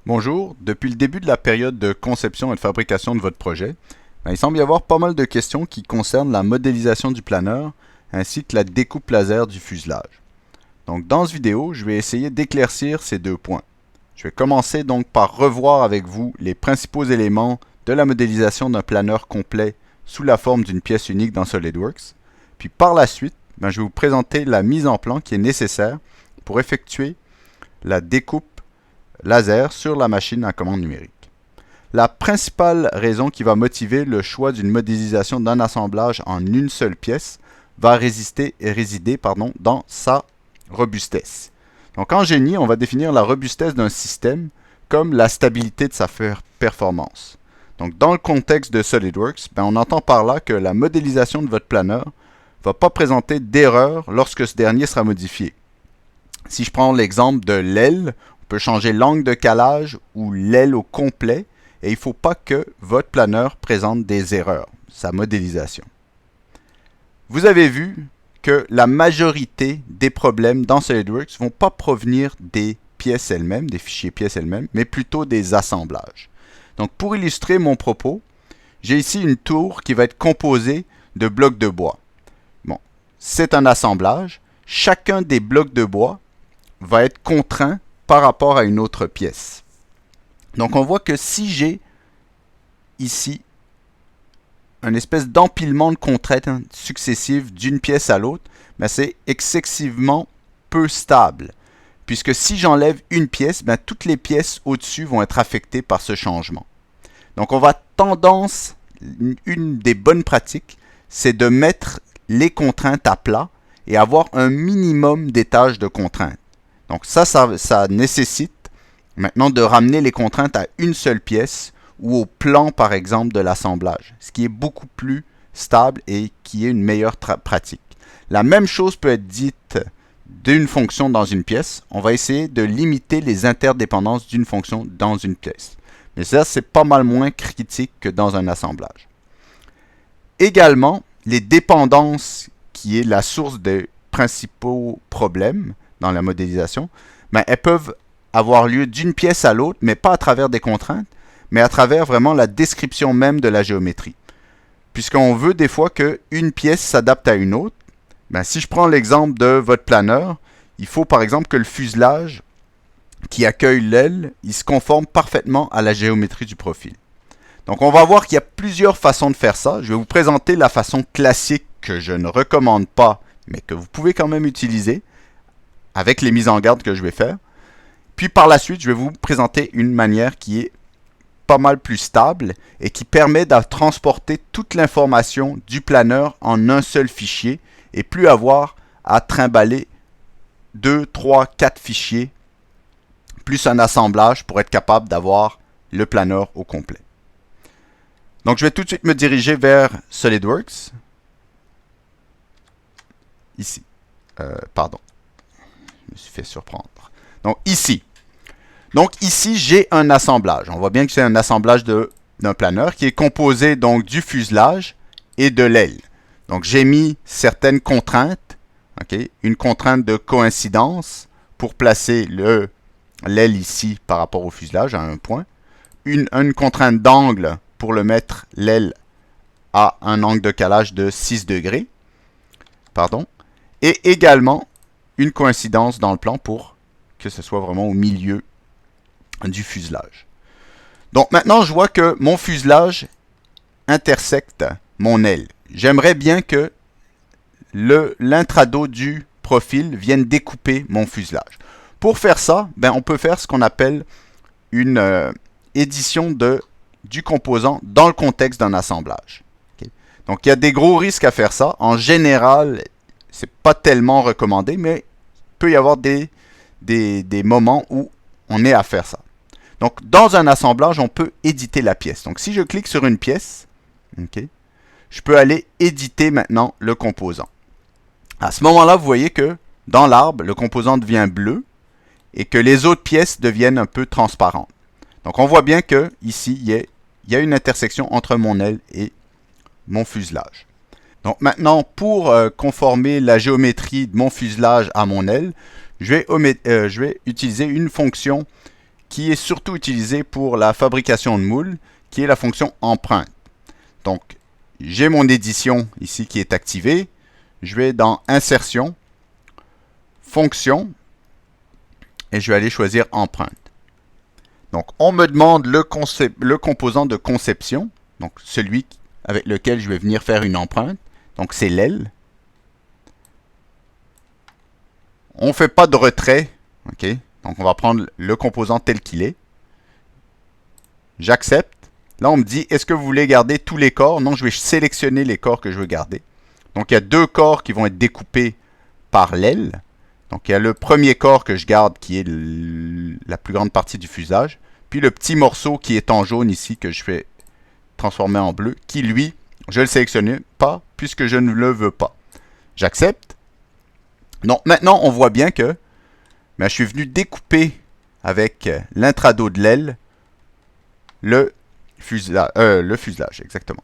Bonjour, depuis le début de la période de conception et de fabrication de votre projet, il semble y avoir pas mal de questions qui concernent la modélisation du planeur ainsi que la découpe laser du fuselage. Donc dans cette vidéo, je vais essayer d'éclaircir ces deux points. Je vais commencer donc par revoir avec vous les principaux éléments de la modélisation d'un planeur complet sous la forme d'une pièce unique dans SolidWorks. Puis par la suite, je vais vous présenter la mise en plan qui est nécessaire pour effectuer la découpe laser sur la machine à commande numérique. La principale raison qui va motiver le choix d'une modélisation d'un assemblage en une seule pièce va résider dans sa robustesse. Donc en génie, on va définir la robustesse d'un système comme la stabilité de sa performance. Donc dans le contexte de SolidWorks, on entend par là que la modélisation de votre planeur ne va pas présenter d'erreur lorsque ce dernier sera modifié. Si je prends l'exemple de l'aile, on peut changer l'angle de calage ou l'aile au complet et il ne faut pas que votre planeur présente des erreurs, sa modélisation. Vous avez vu que la majorité des problèmes dans SolidWorks ne vont pas provenir des pièces elles-mêmes, des fichiers pièces elles-mêmes, mais plutôt des assemblages. Donc pour illustrer mon propos, j'ai ici une tour qui va être composée de blocs de bois. Bon, c'est un assemblage. Chacun des blocs de bois va être contraint par rapport à une autre pièce. Donc on voit que si j'ai ici une espèce d'empilement de contraintes successives d'une pièce à l'autre, c'est excessivement peu stable. Puisque si j'enlève une pièce, toutes les pièces au-dessus vont être affectées par ce changement. Donc on va une des bonnes pratiques, c'est de mettre les contraintes à plat et avoir un minimum d'étages de contraintes. Donc ça nécessite maintenant de ramener les contraintes à une seule pièce ou au plan par exemple de l'assemblage, ce qui est beaucoup plus stable et qui est une meilleure pratique. La même chose peut être dite d'une fonction dans une pièce. On va essayer de limiter les interdépendances d'une fonction dans une pièce. Mais ça, c'est pas mal moins critique que dans un assemblage. Également, les dépendances qui est la source des principaux problèmes dans la modélisation, elles peuvent avoir lieu d'une pièce à l'autre, mais pas à travers des contraintes, mais à travers vraiment la description même de la géométrie. Puisqu'on veut des fois qu'une pièce s'adapte à une autre, si je prends l'exemple de votre planeur, il faut par exemple que le fuselage qui accueille l'aile, il se conforme parfaitement à la géométrie du profil. Donc on va voir qu'il y a plusieurs façons de faire ça. Je vais vous présenter la façon classique que je ne recommande pas, mais que vous pouvez quand même utiliser avec les mises en garde que je vais faire. Puis par la suite, je vais vous présenter une manière qui est pas mal plus stable et qui permet de transporter toute l'information du planeur en un seul fichier et plus avoir à trimballer 2, 3, 4 fichiers plus un assemblage pour être capable d'avoir le planeur au complet. Donc je vais tout de suite me diriger vers SolidWorks. Ici. Pardon. Je me suis fait surprendre. Donc ici. Donc ici, j'ai un assemblage. On voit bien que c'est un assemblage d'un planeur qui est composé donc du fuselage et de l'aile. Donc j'ai mis certaines contraintes. Une contrainte de coïncidence pour placer l'aile ici par rapport au fuselage à un point. Une contrainte d'angle pour le mettre l'aile à un angle de calage de 6 degrés. Et également une coïncidence dans le plan pour que ce soit vraiment au milieu du fuselage. Donc maintenant, je vois que mon fuselage intersecte mon aile. J'aimerais bien que l'intrado du profil vienne découper mon fuselage. Pour faire ça, on peut faire ce qu'on appelle une édition du composant dans le contexte d'un assemblage. Donc il y a des gros risques à faire ça. En général, c'est pas tellement recommandé, mais il peut y avoir des moments où on est à faire ça. Donc, dans un assemblage, on peut éditer la pièce. Donc, si je clique sur une pièce, je peux aller éditer maintenant le composant. À ce moment-là, vous voyez que dans l'arbre, le composant devient bleu et que les autres pièces deviennent un peu transparentes. Donc, on voit bien que ici, il y a une intersection entre mon aile et mon fuselage. Donc, maintenant, pour conformer la géométrie de mon fuselage à mon aile, je vais utiliser une fonction qui est surtout utilisé pour la fabrication de moules, qui est la fonction empreinte. Donc, j'ai mon édition ici qui est activée. Je vais dans Insertion, Fonction, et je vais aller choisir Empreinte. Donc, on me demande le composant de conception, donc celui avec lequel je vais venir faire une empreinte. Donc, c'est l'aile. On ne fait pas de retrait. OK? Donc, on va prendre le composant tel qu'il est. J'accepte. Là, on me dit, est-ce que vous voulez garder tous les corps? Non, je vais sélectionner les corps que je veux garder. Donc, il y a deux corps qui vont être découpés par l'aile. Donc, il y a le premier corps que je garde qui est la plus grande partie du fuselage. Puis le petit morceau qui est en jaune ici que je fais transformer en bleu, qui lui, je ne le sélectionne pas puisque je ne le veux pas. J'accepte. Donc, maintenant, on voit bien que je suis venu découper avec l'intrado de l'aile le fuselage, exactement.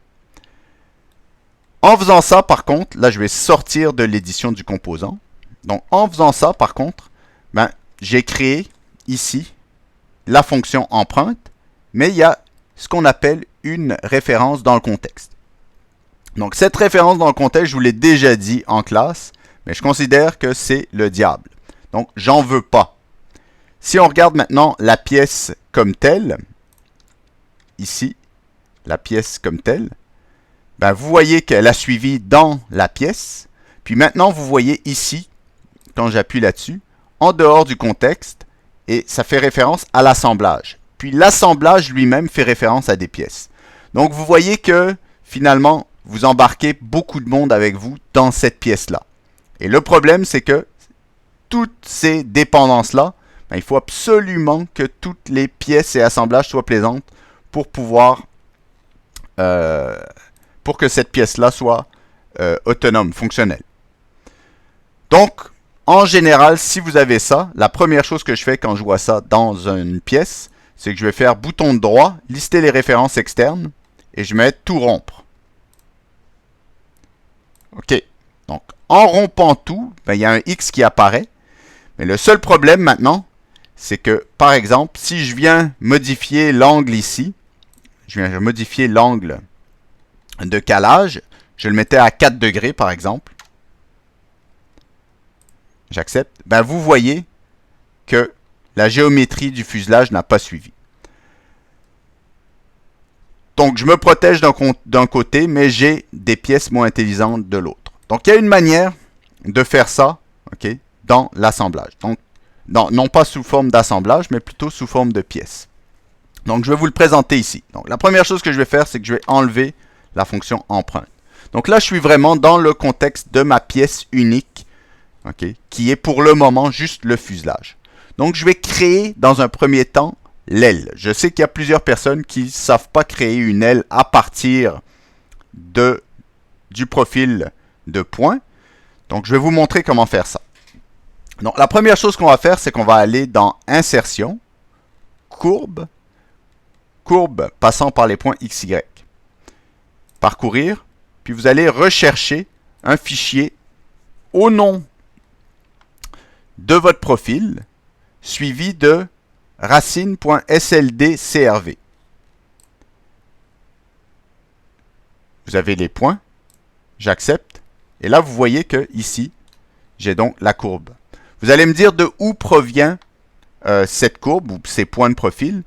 En faisant ça, par contre, là, je vais sortir de l'édition du composant. Donc, en faisant ça, par contre, j'ai créé ici la fonction empreinte, mais il y a ce qu'on appelle une référence dans le contexte. Donc, cette référence dans le contexte, je vous l'ai déjà dit en classe, mais je considère que c'est le diable. Donc, j'en veux pas. Si on regarde maintenant la pièce comme telle, ici, la pièce comme telle, vous voyez qu'elle a suivi dans la pièce. Puis maintenant, vous voyez ici, quand j'appuie là-dessus, en dehors du contexte, et ça fait référence à l'assemblage. Puis l'assemblage lui-même fait référence à des pièces. Donc vous voyez que finalement, vous embarquez beaucoup de monde avec vous dans cette pièce-là. Et le problème, c'est que toutes ces dépendances-là, il faut absolument que toutes les pièces et assemblages soient plaisantes pour pouvoir pour que cette pièce-là soit autonome, fonctionnelle. Donc, en général, si vous avez ça, la première chose que je fais quand je vois ça dans une pièce, c'est que je vais faire bouton droit, lister les références externes, et je mets tout rompre. OK. Donc, en rompant tout, il y a un X qui apparaît. Mais le seul problème maintenant, c'est que, par exemple, si je viens modifier l'angle ici, je viens modifier l'angle de calage, je le mettais à 4 degrés, par exemple. J'accepte. Vous voyez que la géométrie du fuselage n'a pas suivi. Donc, je me protège d'un côté, mais j'ai des pièces moins intelligentes de l'autre. Donc, il y a une manière de faire ça, OK, dans l'assemblage. Donc, non pas sous forme d'assemblage, mais plutôt sous forme de pièces. Donc, je vais vous le présenter ici. Donc, la première chose que je vais faire, c'est que je vais enlever la fonction empreinte. Donc là, je suis vraiment dans le contexte de ma pièce unique, okay, qui est pour le moment juste le fuselage. Donc, je vais créer dans un premier temps l'aile. Je sais qu'il y a plusieurs personnes qui ne savent pas créer une aile à partir du profil de point. Donc, je vais vous montrer comment faire ça. Donc, la première chose qu'on va faire, c'est qu'on va aller dans Insertion, Courbe, courbe passant par les points XY. Parcourir, puis vous allez rechercher un fichier au nom de votre profil, suivi de racine.sldcrv. Vous avez les points, j'accepte, et là vous voyez que ici, j'ai donc la courbe. Vous allez me dire de où provient cette courbe ou ces points de profil.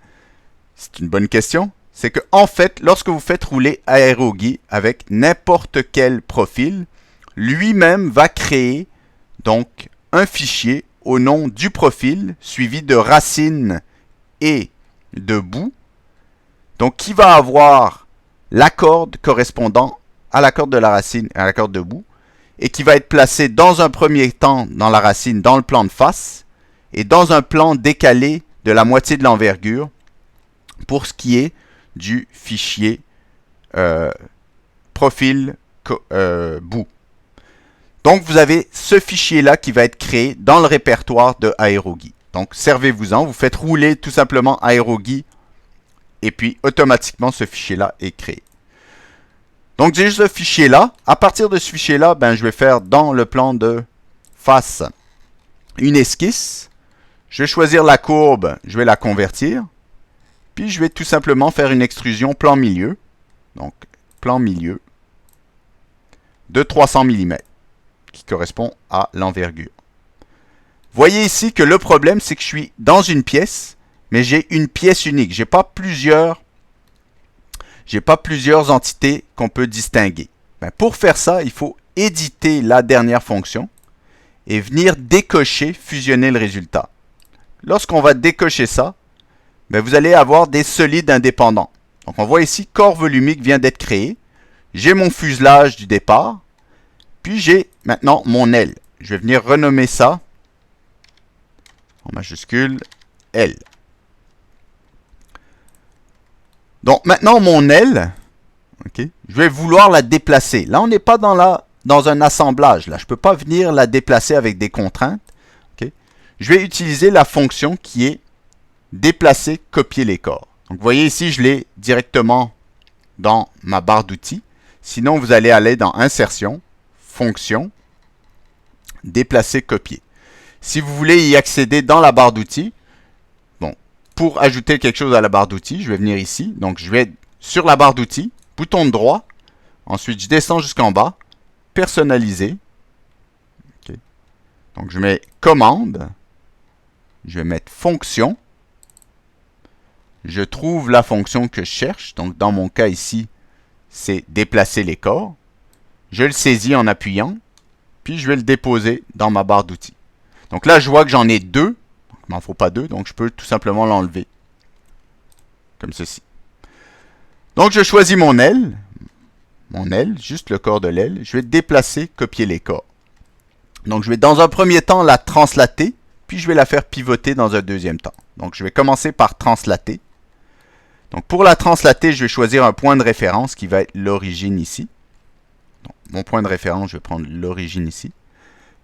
C'est une bonne question. C'est que en fait, lorsque vous faites rouler AeroGui avec n'importe quel profil, lui-même va créer donc un fichier au nom du profil suivi de racine et de bout. Donc qui va avoir la corde correspondant à la corde de la racine et à la corde de bout, et qui va être placé dans un premier temps dans la racine, dans le plan de face, et dans un plan décalé de la moitié de l'envergure pour ce qui est du fichier profil bout. Donc vous avez ce fichier-là qui va être créé dans le répertoire de AeroGui. Donc servez-vous-en, vous faites rouler tout simplement AeroGui, et puis automatiquement ce fichier-là est créé. Donc j'ai ce fichier-là. À partir de ce fichier-là, je vais faire dans le plan de face une esquisse. Je vais choisir la courbe, je vais la convertir. Puis je vais tout simplement faire une extrusion plan milieu. Donc, plan milieu de 300 mm, qui correspond à l'envergure. Voyez ici que le problème, c'est que je suis dans une pièce, mais j'ai une pièce unique. J'ai pas plusieurs entités qu'on peut distinguer. Ben, pour faire ça, il faut éditer la dernière fonction et venir décocher, fusionner le résultat. Lorsqu'on va décocher ça, ben, vous allez avoir des solides indépendants. Donc on voit ici, corps volumique vient d'être créé. J'ai mon fuselage du départ. Puis j'ai maintenant mon aile. Je vais venir renommer ça en majuscule L. Donc maintenant mon aile, okay, je vais vouloir la déplacer. Là on n'est pas dans un assemblage. Là, je ne peux pas venir la déplacer avec des contraintes. Okay. Je vais utiliser la fonction qui est déplacer, copier les corps. Donc vous voyez ici, je l'ai directement dans ma barre d'outils. Sinon, vous allez aller dans Insertion, Fonction, Déplacer, copier. Si vous voulez y accéder dans la barre d'outils, bon, pour ajouter quelque chose à la barre d'outils, je vais venir ici. Donc, je vais sur la barre d'outils, bouton de droit. Ensuite, je descends jusqu'en bas, Personnaliser. Okay. Donc, je mets Commande. Je vais mettre Fonction. Je trouve la fonction que je cherche. Donc, dans mon cas ici, c'est déplacer les corps. Je le saisis en appuyant. Puis, je vais le déposer dans ma barre d'outils. Donc là, je vois que j'en ai deux. Il m'en faut pas deux. Donc, je peux tout simplement l'enlever. Comme ceci. Donc, je choisis mon aile. Mon aile, juste le corps de l'aile. Je vais déplacer, copier les corps. Donc, je vais dans un premier temps la translater. Puis, je vais la faire pivoter dans un deuxième temps. Donc, je vais commencer par translater. Donc, pour la translater, je vais choisir un point de référence qui va être l'origine ici. Donc, mon point de référence, je vais prendre l'origine ici.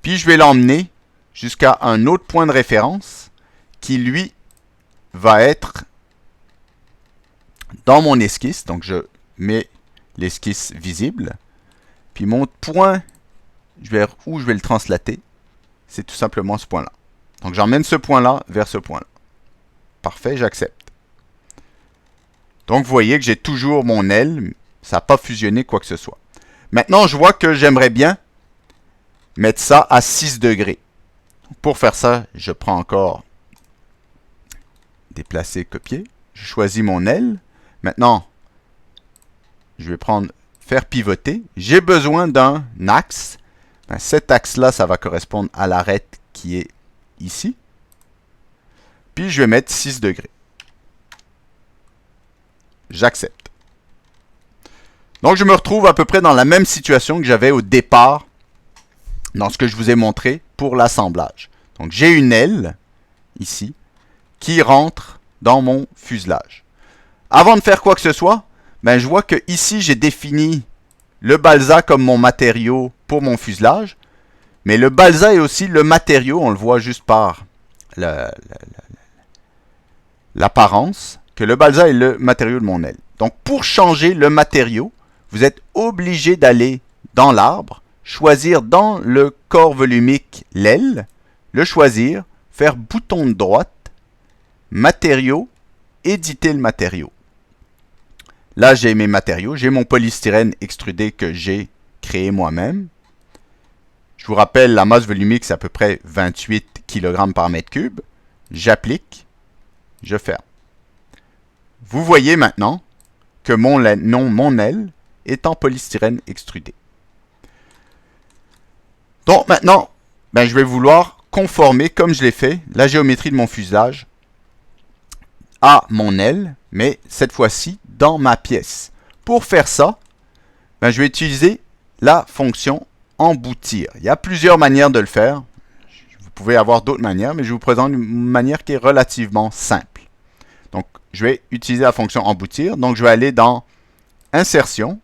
Puis, je vais l'emmener jusqu'à un autre point de référence qui, lui, va être dans mon esquisse. Donc, je mets l'esquisse visible. Puis, mon point vers où je vais le translater, c'est tout simplement ce point-là. Donc, j'emmène ce point-là vers ce point-là. Parfait, j'accepte. Donc, vous voyez que j'ai toujours mon aile. Ça n'a pas fusionné quoi que ce soit. Maintenant, je vois que j'aimerais bien mettre ça à 6 degrés. Pour faire ça, je prends encore déplacer, copier. Je choisis mon aile. Maintenant, je vais prendre faire pivoter. J'ai besoin d'un axe. Cet axe-là, ça va correspondre à l'arête qui est ici. Puis, je vais mettre 6 degrés. J'accepte. Donc, je me retrouve à peu près dans la même situation que j'avais au départ dans ce que je vous ai montré pour l'assemblage. Donc, j'ai une aile, ici, qui rentre dans mon fuselage. Avant de faire quoi que ce soit, ben, je vois que ici, j'ai défini le balsa comme mon matériau pour mon fuselage. Mais le balsa est aussi le matériau, on le voit juste par l'apparence, que le balsa est le matériau de mon aile. Donc, pour changer le matériau, vous êtes obligé d'aller dans l'arbre, choisir dans le corps volumique l'aile, le choisir, faire bouton de droite, matériaux, éditer le matériau. Là, j'ai mes matériaux, j'ai mon polystyrène extrudé que j'ai créé moi-même. Je vous rappelle, la masse volumique, c'est à peu près 28 kg par mètre cube. J'applique, je ferme. Vous voyez maintenant que mon aile est en polystyrène extrudé. Donc maintenant, ben, je vais vouloir conformer, comme je l'ai fait, la géométrie de mon fuselage à mon aile, mais cette fois-ci dans ma pièce. Pour faire ça, ben, je vais utiliser la fonction emboutir. Il y a plusieurs manières de le faire. Vous pouvez avoir d'autres manières, mais je vous présente une manière qui est relativement simple. Donc, je vais utiliser la fonction emboutir. Donc, je vais aller dans Insertion,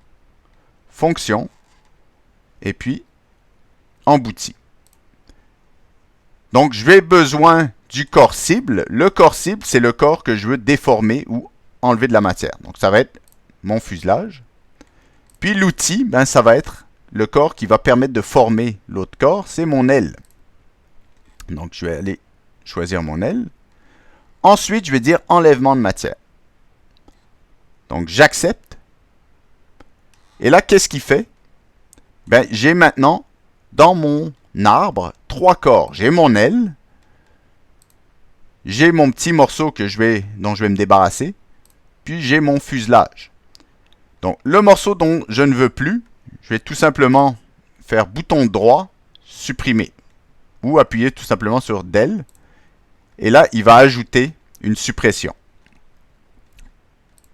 Fonction, et puis Embouti. Donc, je vais besoin du corps cible. Le corps cible, c'est le corps que je veux déformer ou enlever de la matière. Donc, ça va être mon fuselage. Puis, l'outil, ben, ça va être le corps qui va permettre de former l'autre corps. C'est mon aile. Donc, je vais aller choisir mon aile. Ensuite, je vais dire enlèvement de matière. Donc, j'accepte. Et là, qu'est-ce qu'il fait? Ben, j'ai maintenant, dans mon arbre, 3 corps. J'ai mon aile. J'ai mon petit morceau dont je vais me débarrasser. Puis, j'ai mon fuselage. Donc, le morceau dont je ne veux plus, je vais tout simplement faire bouton droit, supprimer. Ou appuyer tout simplement sur del. Et là, il va ajouter une suppression.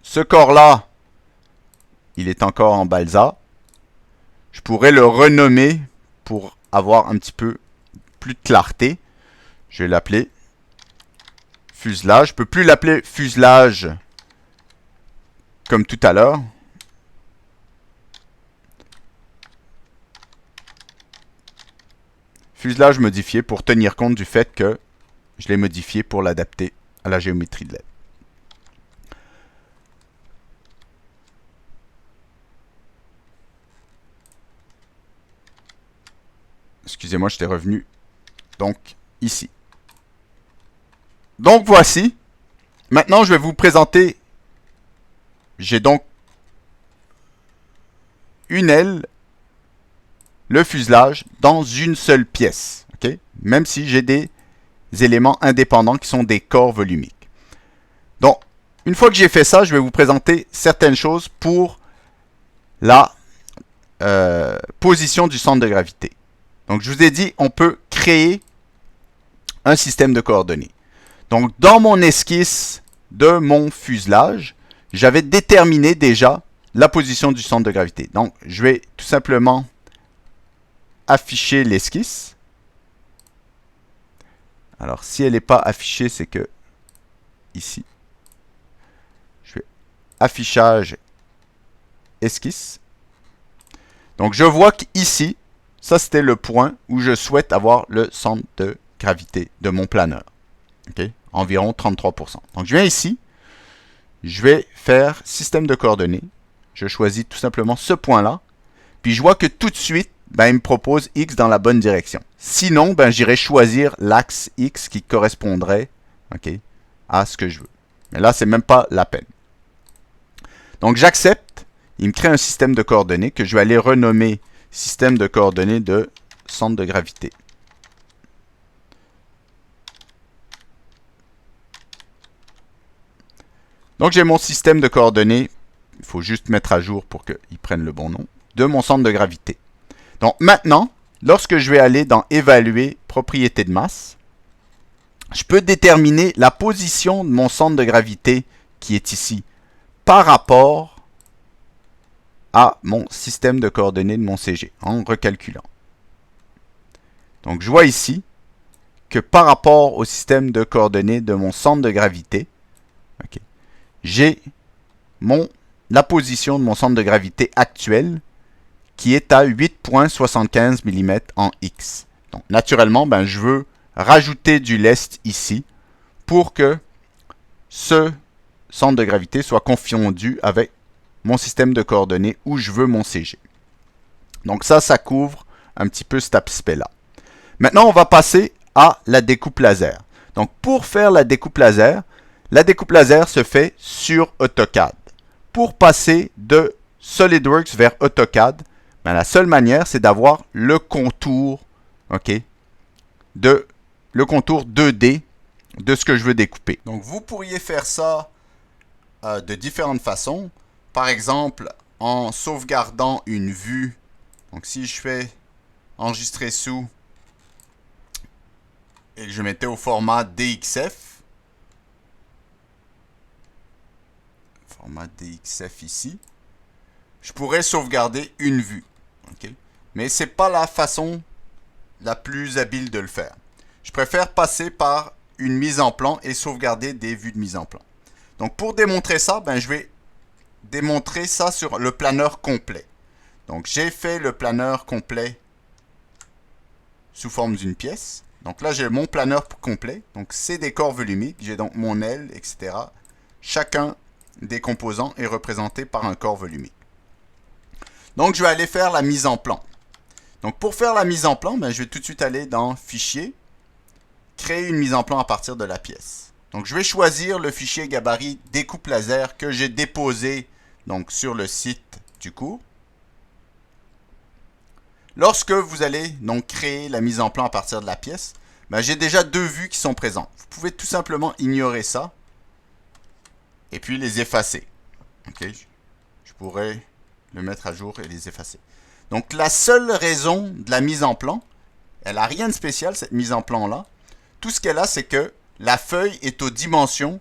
Ce corps-là, il est encore en balsa. Je pourrais le renommer pour avoir un petit peu plus de clarté. Je vais l'appeler fuselage. Je ne peux plus l'appeler fuselage comme tout à l'heure. Fuselage modifié pour tenir compte du fait que je l'ai modifié pour l'adapter à la géométrie de l'aile. Excusez-moi, j'étais revenu donc ici. Donc voici. Maintenant, je vais vous présenter. J'ai donc une aile, le fuselage, dans une seule pièce. Okay? Même si j'ai des éléments indépendants qui sont des corps volumiques. Donc, une fois que j'ai fait ça, je vais vous présenter certaines choses pour la position du centre de gravité. Donc, je vous ai dit, on peut créer un système de coordonnées. Donc, dans mon esquisse de mon fuselage, j'avais déterminé déjà la position du centre de gravité. Donc, je vais tout simplement afficher l'esquisse. Alors, si elle n'est pas affichée, c'est que ici, je vais affichage esquisse. Donc, je vois qu'ici, ça, c'était le point où je souhaite avoir le centre de gravité de mon planeur. Okay? Environ 33%. Donc, je viens ici. Je vais faire système de coordonnées. Je choisis tout simplement ce point-là. Puis, je vois que tout de suite, ben, il me propose X dans la bonne direction. Sinon, ben, j'irai choisir l'axe X qui correspondrait à ce que je veux. Mais là, c'est même pas la peine. Donc, j'accepte. Il me crée un système de coordonnées que je vais aller renommer système de coordonnées de centre de gravité. Donc, j'ai mon système de coordonnées. Il faut juste mettre à jour pour qu'il prenne le bon nom. De mon centre de gravité. Donc, maintenant, lorsque je vais aller dans évaluer propriétés de masse, je peux déterminer la position de mon centre de gravité qui est ici par rapport à mon système de coordonnées de mon CG en recalculant. Donc, je vois ici que par rapport au système de coordonnées de mon centre de gravité, j'ai la position de mon centre de gravité actuel qui est à 8,75 mm en X. Donc, naturellement, ben, je veux rajouter du lest ici pour que ce centre de gravité soit confondu avec mon système de coordonnées où je veux mon CG. Donc ça couvre un petit peu cet aspect-là. Maintenant, on va passer à la découpe laser. Donc pour faire la découpe laser se fait sur AutoCAD. Pour passer de SolidWorks vers AutoCAD, ben, la seule manière, c'est d'avoir le contour, le contour 2D de ce que je veux découper. Donc vous pourriez faire ça de différentes façons. Par exemple, en sauvegardant une vue. Donc, si je fais enregistrer sous et que je mettais au format DXF, ici, je pourrais sauvegarder une vue. Mais ce n'est pas la façon la plus habile de le faire. Je préfère passer par une mise en plan et sauvegarder des vues de mise en plan. Donc, pour démontrer ça, ben, je vais démontrer ça sur le planeur complet. Donc, j'ai fait le planeur complet sous forme d'une pièce. Donc là, j'ai mon planeur complet. Donc, c'est des corps volumiques. J'ai donc mon aile, etc. Chacun des composants est représenté par un corps volumique. Donc, je vais aller faire la mise en plan. Donc, pour faire la mise en plan, ben, je vais tout de suite aller dans Fichier, créer une mise en plan à partir de la pièce. Donc je vais choisir le fichier gabarit découpe laser que j'ai déposé donc, sur le site du cours. Lorsque vous allez donc créer la mise en plan à partir de la pièce, ben, j'ai déjà deux vues qui sont présentes. Vous pouvez tout simplement ignorer ça et puis les effacer. Okay? Je pourrais le mettre à jour et les effacer. Donc la seule raison de la mise en plan, elle n'a rien de spécial cette mise en plan là. Tout ce qu'elle a, c'est que la feuille est aux dimensions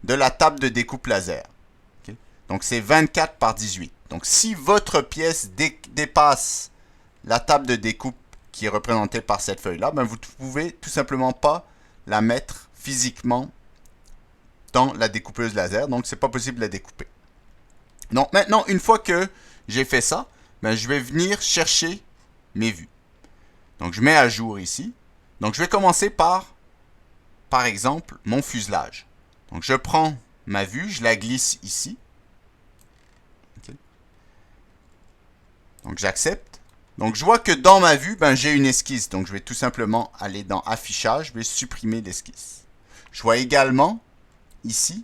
de la table de découpe laser. Okay? Donc c'est 24 par 18. Donc si votre pièce dépasse la table de découpe qui est représentée par cette feuille-là, ben vous ne pouvez tout simplement pas la mettre physiquement dans la découpeuse laser. Donc, c'est pas possible de la découper. Donc, maintenant, une fois que j'ai fait ça, ben, je vais venir chercher mes vues. Donc, je mets à jour ici. Donc, je vais commencer par exemple, mon fuselage. Donc, je prends ma vue, je la glisse ici. Okay. Donc, j'accepte. Donc, je vois que dans ma vue, ben, j'ai une esquisse. Donc, je vais tout simplement aller dans Affichage. Je vais supprimer l'esquisse. Je vois également, ici,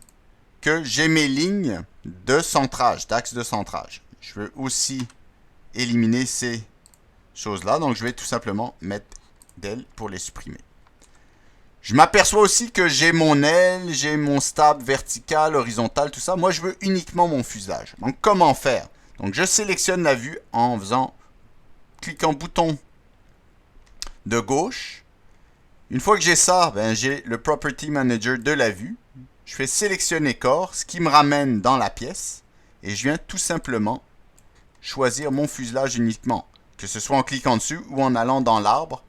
que j'ai mes lignes de centrage, d'axe de centrage. Je veux aussi éliminer ces choses-là. Donc, je vais tout simplement mettre del pour les supprimer. Je m'aperçois aussi que j'ai mon aile, j'ai mon stab vertical, horizontal, tout ça. Moi, je veux uniquement mon fuselage. Donc, comment faire? Donc, je sélectionne la vue en cliquant bouton de gauche. Une fois que j'ai ça, ben, j'ai le Property Manager de la vue. Je fais sélectionner corps, ce qui me ramène dans la pièce. Et je viens tout simplement choisir mon fuselage uniquement. Que ce soit en cliquant dessus ou en allant dans l'arbre,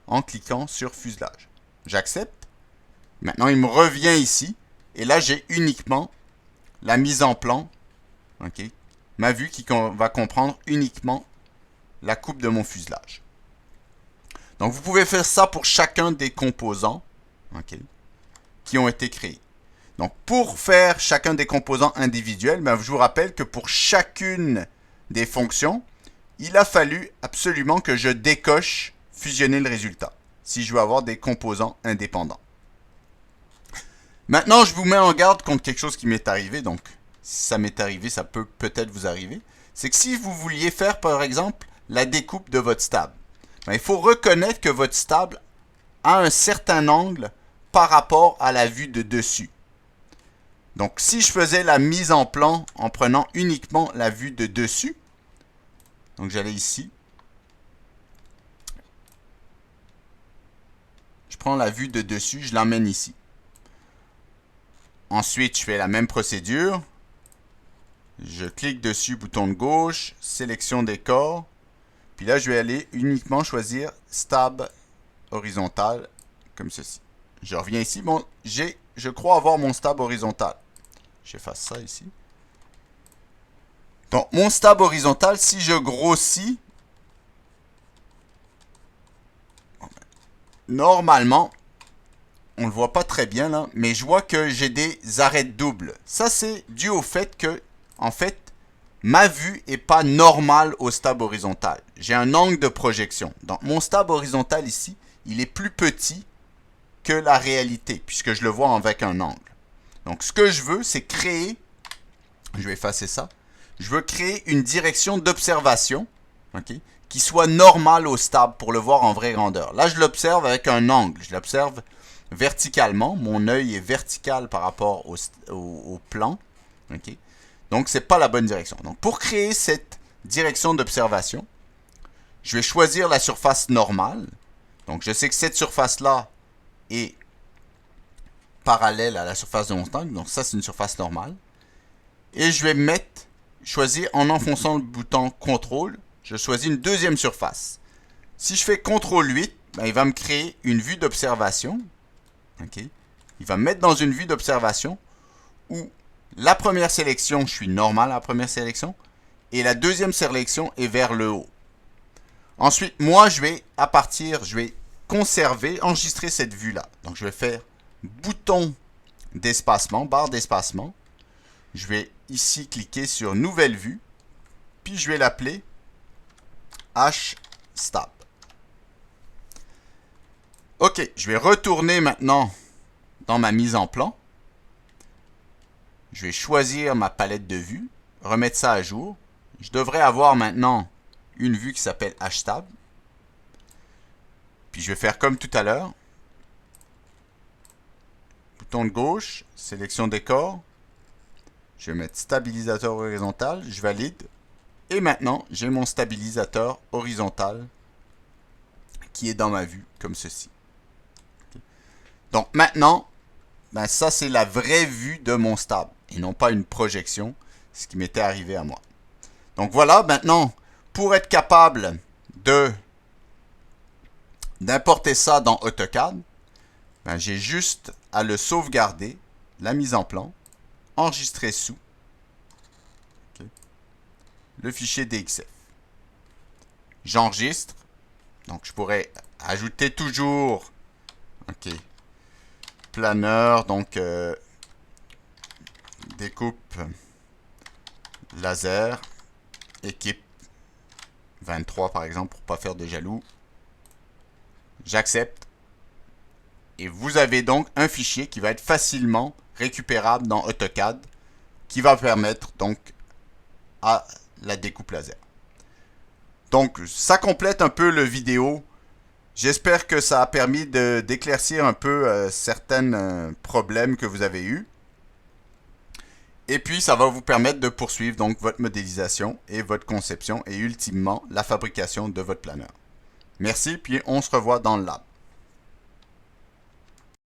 en cliquant sur fuselage. J'accepte. Maintenant, il me revient ici. Et là, j'ai uniquement la mise en plan. Okay, ma vue qui va comprendre uniquement la coupe de mon fuselage. Donc, vous pouvez faire ça pour chacun des composants qui ont été créés. Donc, pour faire chacun des composants individuels, ben, je vous rappelle que pour chacune des fonctions, il a fallu absolument que je décoche fusionner le résultat, si je veux avoir des composants indépendants. Maintenant, je vous mets en garde contre quelque chose qui m'est arrivé. Donc, si ça m'est arrivé, ça peut peut-être vous arriver. C'est que si vous vouliez faire, par exemple, la découpe de votre stab, ben, il faut reconnaître que votre stab a un certain angle par rapport à la vue de dessus. Donc, si je faisais la mise en plan en prenant uniquement la vue de dessus, donc j'allais ici, je prends la vue de dessus, je l'emmène ici. Ensuite, je fais la même procédure. Je clique dessus, bouton de gauche, sélection des corps. Puis là, je vais aller uniquement choisir stab horizontal, comme ceci. Je reviens ici. Bon, je crois avoir mon stab horizontal. J'efface ça ici. Donc, mon stab horizontal, si je grossis, normalement, on ne le voit pas très bien là, mais je vois que j'ai des arrêts doubles. Ça, c'est dû au fait que, en fait, ma vue n'est pas normale au stab horizontal. J'ai un angle de projection. Donc, mon stab horizontal ici, il est plus petit que la réalité, puisque je le vois avec un angle. Donc, ce que je veux, c'est créer, je vais effacer ça, je veux créer une direction d'observation, qui soit normale au stab pour le voir en vraie grandeur. Là, je l'observe avec un angle. Je l'observe verticalement. Mon œil est vertical par rapport au plan. Donc, ce n'est pas la bonne direction. Donc, pour créer cette direction d'observation, je vais choisir la surface normale. Donc, je sais que cette surface-là est parallèle à la surface de mon angle. Donc, ça, c'est une surface normale. Et je vais choisir en enfonçant le bouton CTRL, je choisis une deuxième surface. Si je fais CTRL 8, ben, il va me créer une vue d'observation. Il va me mettre dans une vue d'observation où la première sélection, je suis normal à la première sélection, et la deuxième sélection est vers le haut. Ensuite, moi, je vais conserver, enregistrer cette vue-là. Donc, je vais faire bouton d'espacement, barre d'espacement. Je vais ici cliquer sur Nouvelle vue, puis je vais l'appeler HStab. Ok, je vais retourner maintenant dans ma mise en plan. Je vais choisir ma palette de vues, remettre ça à jour. Je devrais avoir maintenant une vue qui s'appelle H-Tab. Puis je vais faire comme tout à l'heure. Bouton de gauche, sélection décor. Je vais mettre stabilisateur horizontal, je valide. Et maintenant, j'ai mon stabilisateur horizontal qui est dans ma vue, comme ceci. Donc maintenant, ben ça c'est la vraie vue de mon stab, et non pas une projection, ce qui m'était arrivé à moi. Donc voilà, maintenant, pour être capable d'importer ça dans AutoCAD, ben j'ai juste à le sauvegarder, la mise en plan, enregistrer sous, le fichier DXF. J'enregistre, donc je pourrais ajouter toujours, planeur, donc découpe laser, équipe 23 par exemple, pour pas faire de jaloux. J'accepte. Et vous avez donc un fichier qui va être facilement récupérable dans AutoCAD, qui va permettre donc à la découpe laser. Donc ça complète un peu le vidéo. J'espère que ça a permis d'éclaircir un peu certains problèmes que vous avez eus. Et puis, ça va vous permettre de poursuivre donc votre modélisation et votre conception et ultimement la fabrication de votre planeur. Merci, puis on se revoit dans le lab.